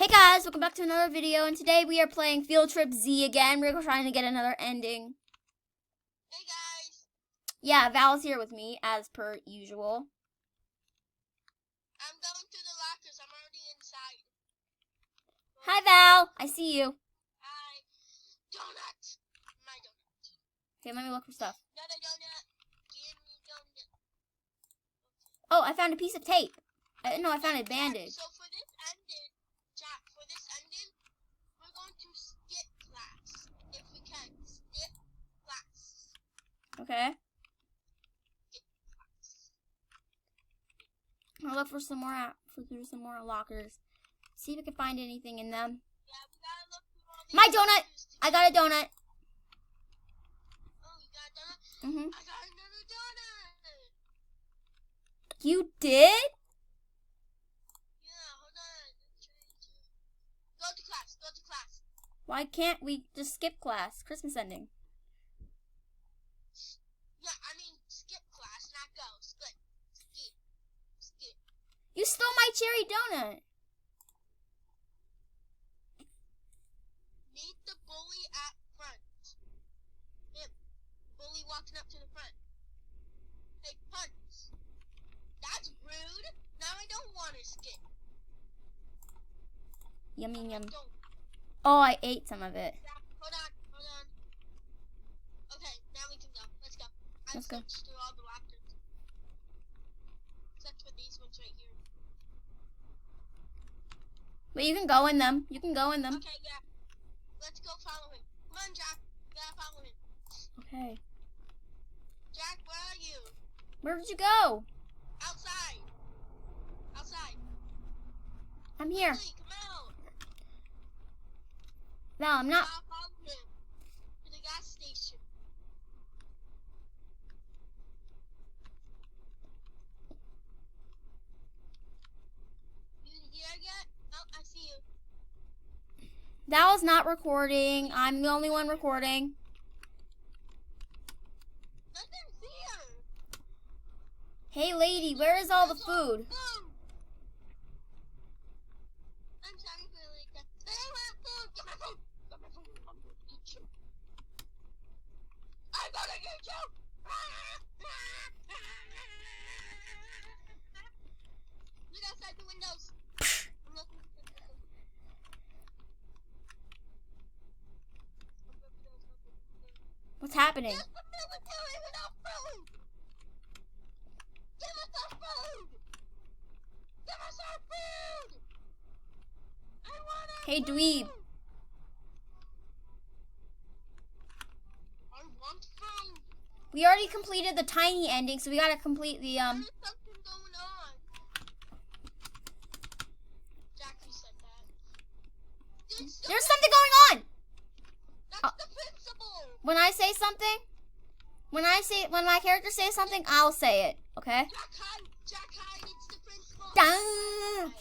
Hey guys, welcome back to another video, and today we are playing Field Trip Z again. We're trying to get another ending. Hey guys! Yeah, Val's here with me, as per usual. I'm going to the lockers. I'm already inside. Hi Val, I see you. Hi. Donut! My donut. Okay, let me look for stuff. Not a donut. Give me donut. Oh, I found a piece of tape. No, I found a bandage. So for this ending, Jack, we're going to skip class. If we can. Skip class. Okay. Skip class. I'll look for some more lockers. See if we can find anything in them. Yeah, we gotta look through all these My donut! lockers. I got a donut. Oh, you got a donut? Mhm. I got another donut! You did? Yeah, hold on. I'm trying to... Go to class. Go to class. Why can't we just skip class? Christmas ending. Yeah, I mean, skip class, not go. Skip. Skip. Skip. You stole my cherry donut. Meet the bully at front. Him. Bully walking up to the front. Hey, punch. That's rude. Now I don't want to skip. Yummy yum. Don't. Oh, I ate some of it. Yeah, hold on. Okay, now we can go. Let's go. Let's go. Searched through all the lockers. Except for these ones right here. But you can go in them. You can go in them. Okay, yeah. Let's go follow him. Come on, Jack. We gotta follow him. Okay. Jack, where are you? Where did you go? Outside. Outside. I'm here. Bully, come out. Val, I'm not. I'll follow him to the gas station. You here yet? Oh, I see you. Val's not recording. I'm the only one recording. Nothing's here. Hey, lady, where is all the food? Food. I'm sorry for like that. But I want food. Get my food. Get my food. I'm gonna eat you. I'm gonna get you. Look outside the windows. I'm looking at the windows. What's happening? There's the military without food. Give us our food. Give us our food. I want our Hey, food. dweeb. I want food. We already completed the tiny ending, so we gotta complete the There's something going on. Jack, you said that. There's something going on. That's the principal. When I say something, when my character says something, I'll say it. Okay? Jack, hide. It's the principal. Dun.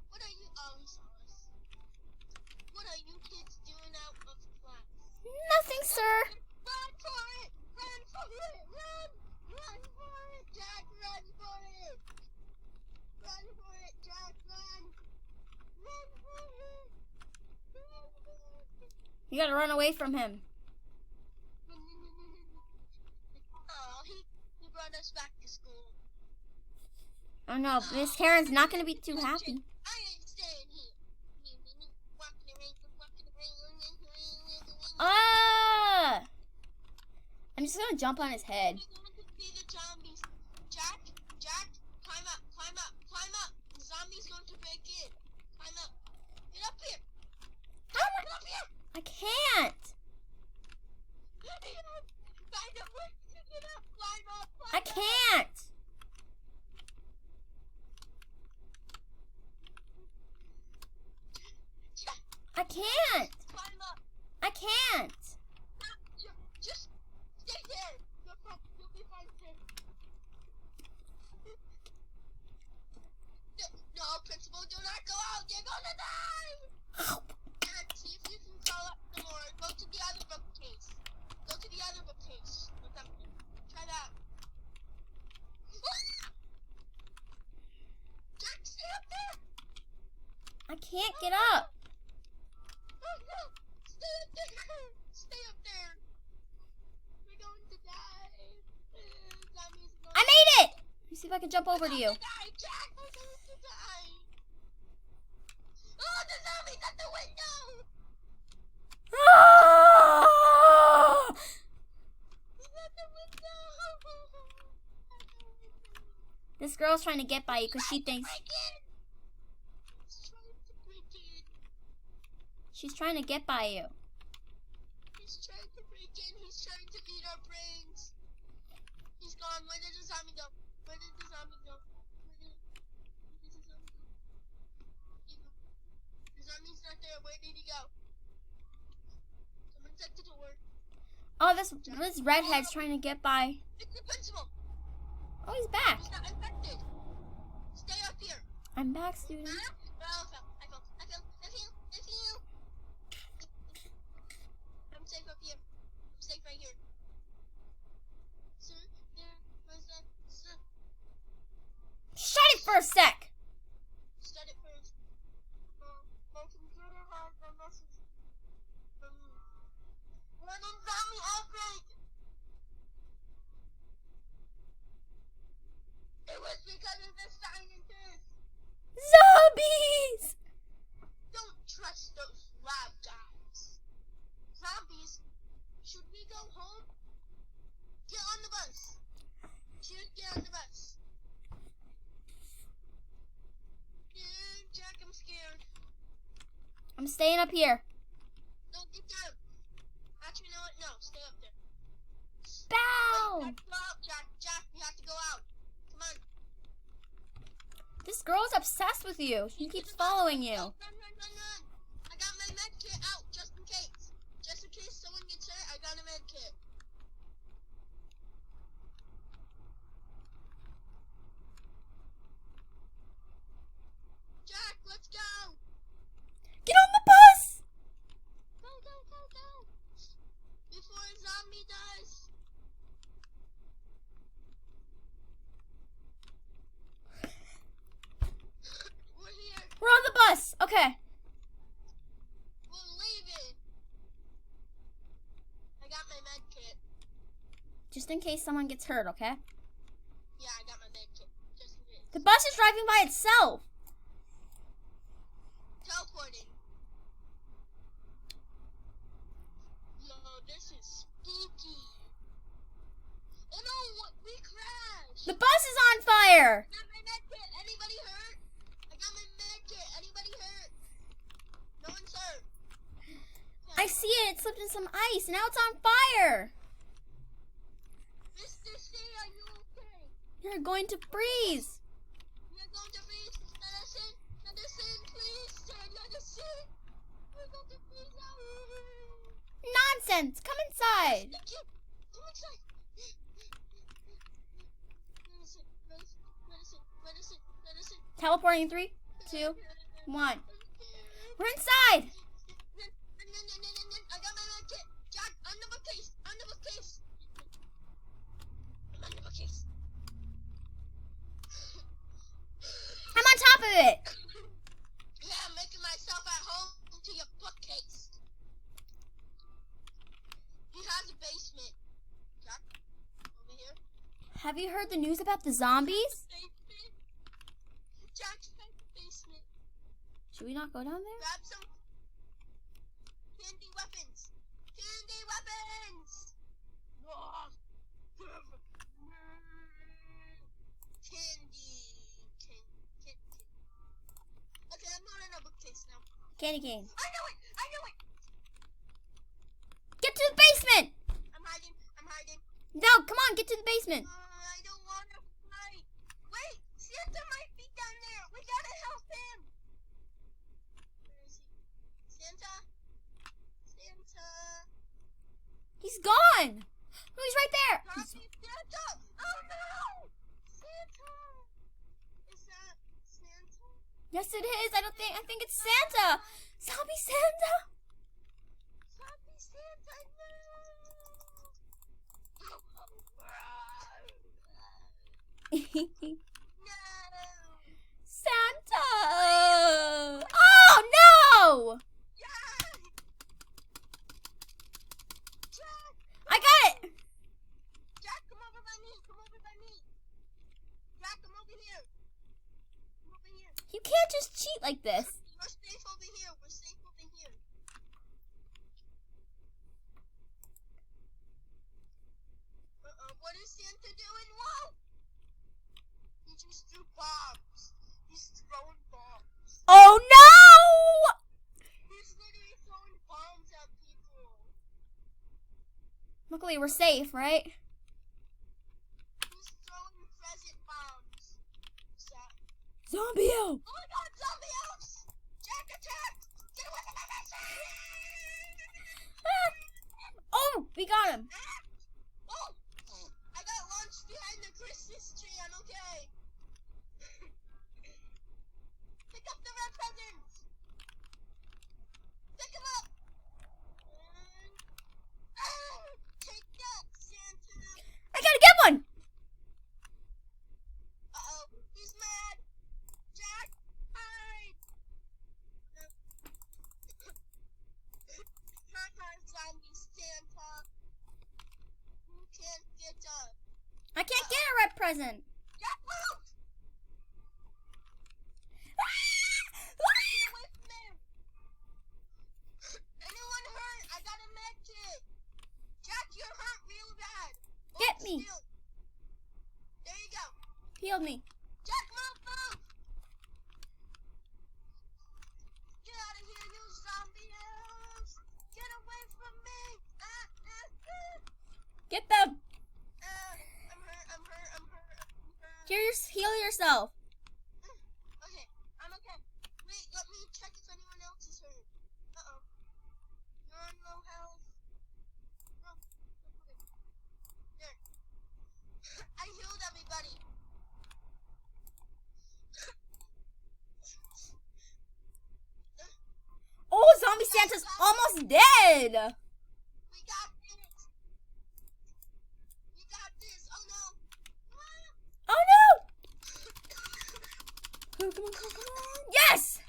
What are you? Oh, he saw us. What are you kids doing out of class? Nothing, sir. Run for it! Run for it! Run! Run for it, Jack! Run for it! Run for it, Jack! Run! Run for it! Run for it! You gotta run away from him. Oh, he brought us back to school. Oh no, Miss Karen's not gonna be too happy. I ain't staying here. Walking around. Ah! I'm just gonna jump on his head. We're going to see the zombies. Jack, climb up. The zombie's going to break in. Climb up. Get up here. How am Get up here. I can't. Find a way to get up. Climb up. I can't. I can't. Climb up. I can't. Just stay there. You'll be fine there. No, principal, do not go out. You're gonna die. And see if you can call up some more. Go to the other bookcase. Look up there. Try that. can't get up. Oh no! Stay up there! Stay up there! We're going to die. Zombies going I made it! Let me see if I can jump over to you. to die, Jack! We're going to die! Oh, the zombie's at the window! Ah! He's at the window! This girl's trying to get by you because she thinks He's trying to break in. she's trying to get by you. He's trying to break in. He's trying to eat our brains. He's gone. Where did the zombie go? Where did the zombie go? Where did the zombie go? The zombie's not there. Where did he go? Someone's at the door. Oh, this redhead's trying to get by. It's the principal. Oh, he's back. He's not infected. Stay up here. I'm back, student. Oh, I fell. I'm safe up here. I'm safe right here. Sir, there was a... Sir. Shut it for a sec. Start it first. My computer has a message from you. Warning zombie outbreak! It was because of the scientists! Zombies! Don't trust those lab guys. Zombies, should we go home? Get on the bus. Get on the bus. Jack, I'm scared. I'm staying up here. No, get down. Actually, you know what? No, stay up there. Bow! Wait, go out, Jack. Jack, we have to go out. Come on. This girl's obsessed with you. She keeps following you. Run. I got my med kit out, just in case. Just in case someone gets hurt, I got a med kit. Jack, let's go. Get on the bus! Go. Before a zombie does. We're here. We're on the bus. Okay. We're leaving. I got my med kit. Just in case someone gets hurt, okay? Yeah, I got my med kit. Just in case. The bus is driving by itself. Teleporting. Yo, this is spooky. Oh no, we crashed. The bus is on fire. I got my med kit. Anybody hurt? I got my med kit. Anybody hurt? No one's hurt. I see it. It slipped in some ice. Now it's on fire. Mr. C, are you okay? You're going to freeze. We're going to freeze. Medicine, please, sir, medicine. We're going to freeze out. Nonsense. Come inside. Thank you. Come inside. Medicine. Teleporting in 3, 2, 1. We're inside. I got my med kit. Jack, on the bookcase. I'm on the bookcase. I'm on top of it. Yeah, I'm making myself at home to your bookcase. He has a basement. Jack, over here. Have you heard the news about the zombies? Basement. Jack's got the basement. Should we not go down there? Grab some candy weapons. Candy. Okay, I'm not in a bookcase now. Candy cane. I know it. Get to the basement. I'm hiding. No, come on. Get to the basement. I don't want to fight. Wait, Santa might be down there. We gotta help him. Where is he? Santa. He's gone. No, he's right there. Copy Santa. Oh no! Santa. Is that Santa? Yes, it is. I think it's Santa. Zombie Santa. Copy Santa. No. Santa. Oh You can't just cheat like this. We're safe over here. We're safe over here. What is Santa doing? Whoa! He just threw bombs. He's throwing bombs. Oh no! He's literally throwing bombs at people. Luckily, we're safe, right? He's throwing present bombs. Zombie Oh my god, zombie elves! Jack attack! Get away from my mission! Oh, we got him. Oh! I got launched behind the Christmas tree, I'm okay. Pick up the red presents! Pick them up! Take that, Santa! I gotta get one. Uh-oh, he's mad! Jack, hide! Haha, zombie Santa! You can't get up. I can't get a red present. Jack, move! Get away from him! Anyone hurt? I got a med kit! Jack, you're hurt real bad! Get Hold me. still. There you go! Healed me. Jack, move! Get out of here, you zombie elves! Get away from me! Get them. I'm hurt. Heal yourself. Okay, I'm okay. Wait, let me check if anyone else is hurt. Uh-oh. You're on low health. No, okay. There. I healed everybody. Oh, zombie Santa's almost dead. We got this. We got this. Oh no. Ah. Oh no. Oh, come on. Yes.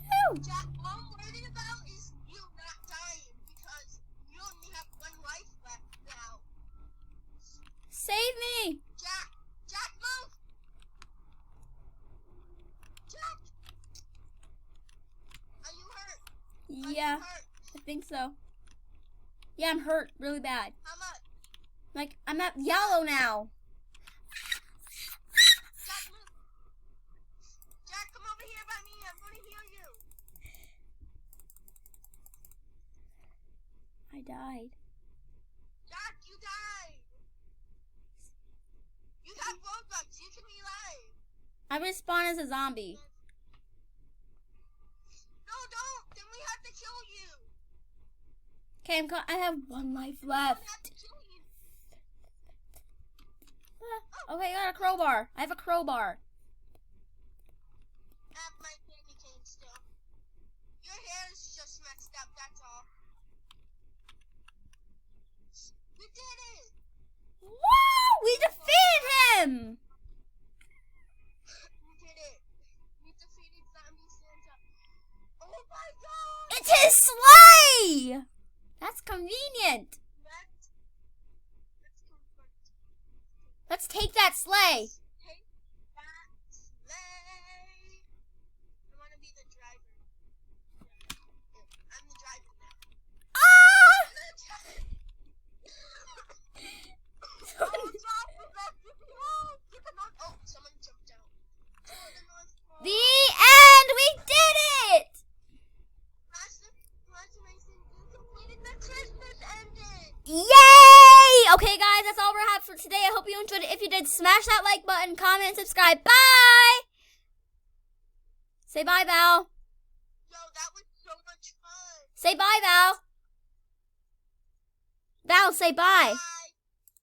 Woo. Jack, what I'm worried about is you not dying because you only have one life left now. Save me. Jack, move! Jack! Are you hurt? Are Yeah, you hurt? I think so. Yeah, I'm hurt really bad. How much? Like, I'm at yellow now. Jack, move! Jack, come over here by me. I'm gonna heal you. I died. Jack, you died. You have Robux. You can revive. I respawn as a zombie. No, don't. Then we have to kill you. Okay, I have one life We have left. to kill you. Okay, I got a crowbar. I have a crowbar. I have my candy cane still. Your hair is just messed up, that's all. We did it! Woo! We defeated him! We did it. We defeated Zombie Santa. Oh my god! It's his sleigh! That's convenient. Let's confront. Let's take that sleigh. Take that sleigh. I want to be the driver. I'm the driver now. Ah! I'm the driver. Oh, Jack, we left you behind. You cannot. Oh, someone jumped out. Oh, the North Pole. The end! We did it! Congratulations, you completed the Christmas ending. Yay! Okay, guys, that's all we have for today. I hope you enjoyed it. If you did, smash that like button, comment, and subscribe. Bye! Say bye, Val. Yo, that was so much fun. Say bye, Val. Val, say bye. Bye.